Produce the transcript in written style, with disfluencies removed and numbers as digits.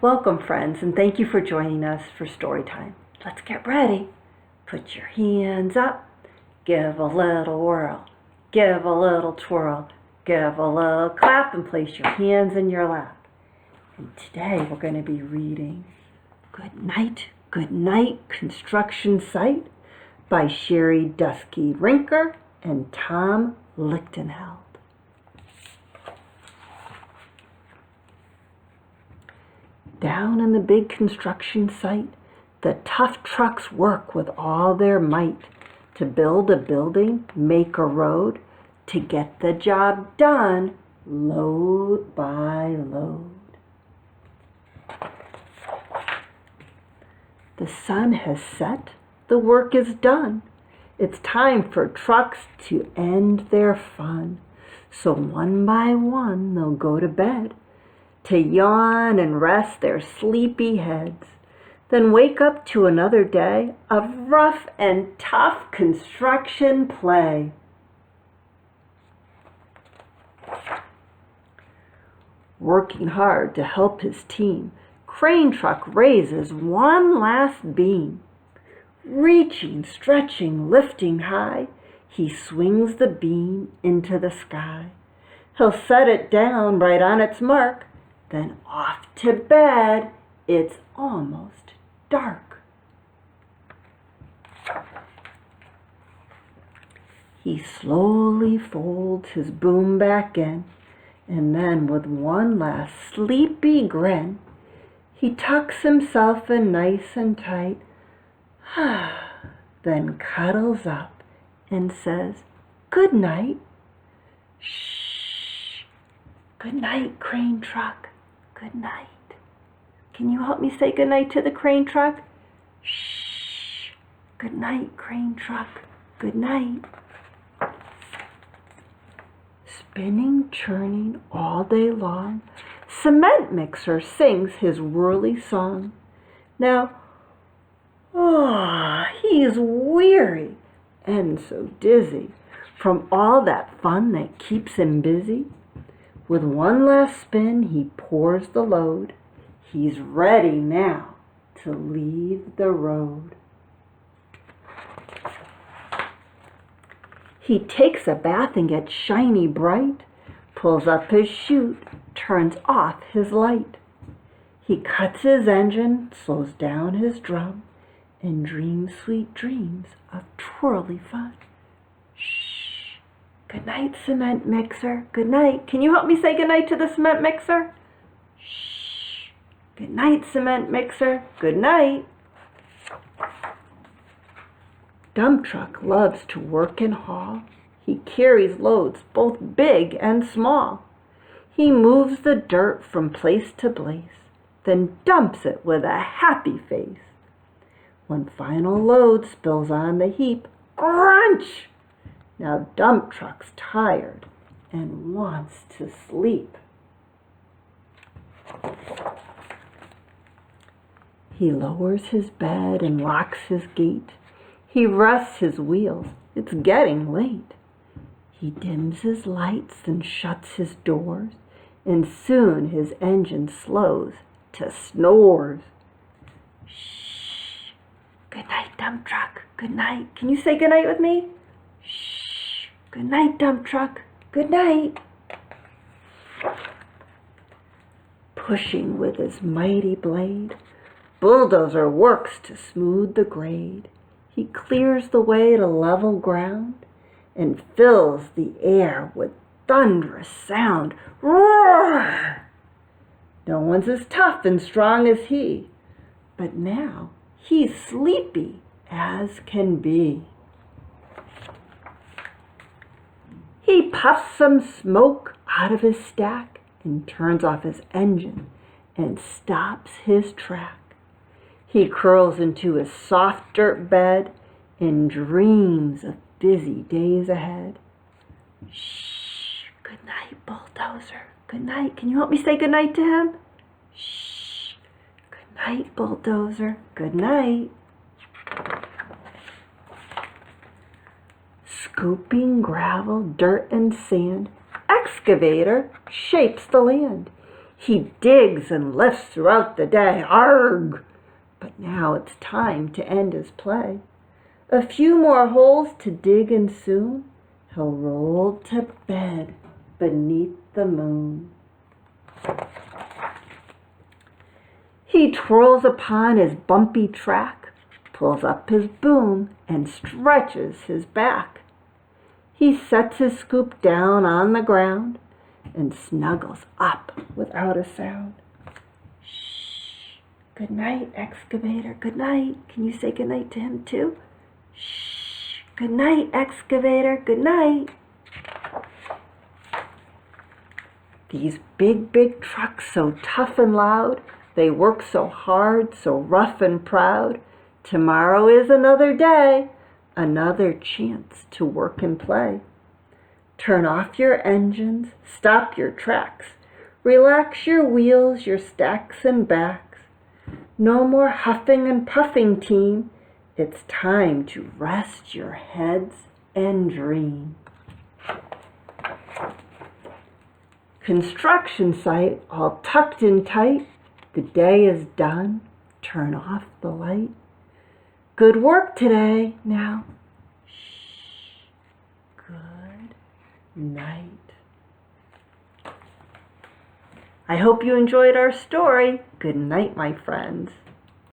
Welcome, friends, and thank you for joining us for story time. Let's get ready. Put your hands up. Give a little whirl. Give a little twirl. Give a little clap and place your hands in your lap. And today we're going to be reading Goodnight, Goodnight Construction Site by Sherry Dusky Rinker and Tom Lichtenheld. Down in the big construction site, the tough trucks work with all their might to build a building, make a road, to get the job done, load by load. The sun has set, the work is done. It's time for trucks to end their fun. So one by one they'll go to bed, to yawn and rest their sleepy heads, then wake up to another day of rough and tough construction play. Working hard to help his team, crane truck raises one last beam. Reaching, stretching, lifting high, he swings the beam into the sky. He'll set it down right on its mark, then off to bed. It's almost dark. He slowly folds his boom back in, and then with one last sleepy grin, he tucks himself in nice and tight, then cuddles up and says, "Good night." Shh. Good night, crane truck. Good night. Can you help me say good night to the crane truck? Shh. Good night, crane truck. Good night. Spinning, churning all day long, cement mixer sings his whirly song. Now, he's weary and so dizzy from all that fun that keeps him busy. With one last spin, he pours the load. He's ready now to leave the road. He takes a bath and gets shiny bright, pulls up his chute, turns off his light. He cuts his engine, slows down his drum, and dreams sweet dreams of twirly fun. Shh. Good night, cement mixer. Good night. Can you help me say good night to the cement mixer? Shh. Good night, cement mixer. Good night. Dump truck loves to work and haul. He carries loads both big and small. He moves the dirt from place to place, then dumps it with a happy face. One final load spills on the heap. Crunch! Now dump truck's tired and wants to sleep. He lowers his bed and locks his gate. He rests his wheels. It's getting late. He dims his lights and shuts his doors, and soon his engine slows to snores. Shh. Good night, dump truck. Good night. Can you say good night with me? Shh. Good night, dump truck. Good night. Pushing with his mighty blade, bulldozer works to smooth the grade. He clears the way to level ground and fills the air with thunderous sound. Roar! No one's as tough and strong as he, but now he's sleepy as can be. He puffs some smoke out of his stack and turns off his engine and stops his track. He curls into his soft dirt bed and dreams of busy days ahead. Shh. Good night, bulldozer. Good night. Can you help me say good night to him? Shh. Good night, bulldozer. Good night. Scooping gravel, dirt, and sand, excavator shapes the land. He digs and lifts throughout the day. Arg! But now it's time to end his play. A few more holes to dig and soon he'll roll to bed beneath the moon. He twirls upon his bumpy track, pulls up his boom and stretches his back. He sets his scoop down on the ground and snuggles up without a sound. Shh. Good night, excavator. Good night. Can you say good night to him too? Shh. Good night, excavator. Good night. These big trucks, so tough and loud, they work so hard, so rough and proud. Tomorrow is another day, another chance to work and play. Turn off your engines, stop your tracks, relax your wheels, your stacks and backs. No more huffing and puffing, team. It's time to rest your heads and dream. Construction site all tucked in tight. The day is done. Turn off the light. Good work today. Now, shh. Good night. I hope you enjoyed our story. Good night, my friends.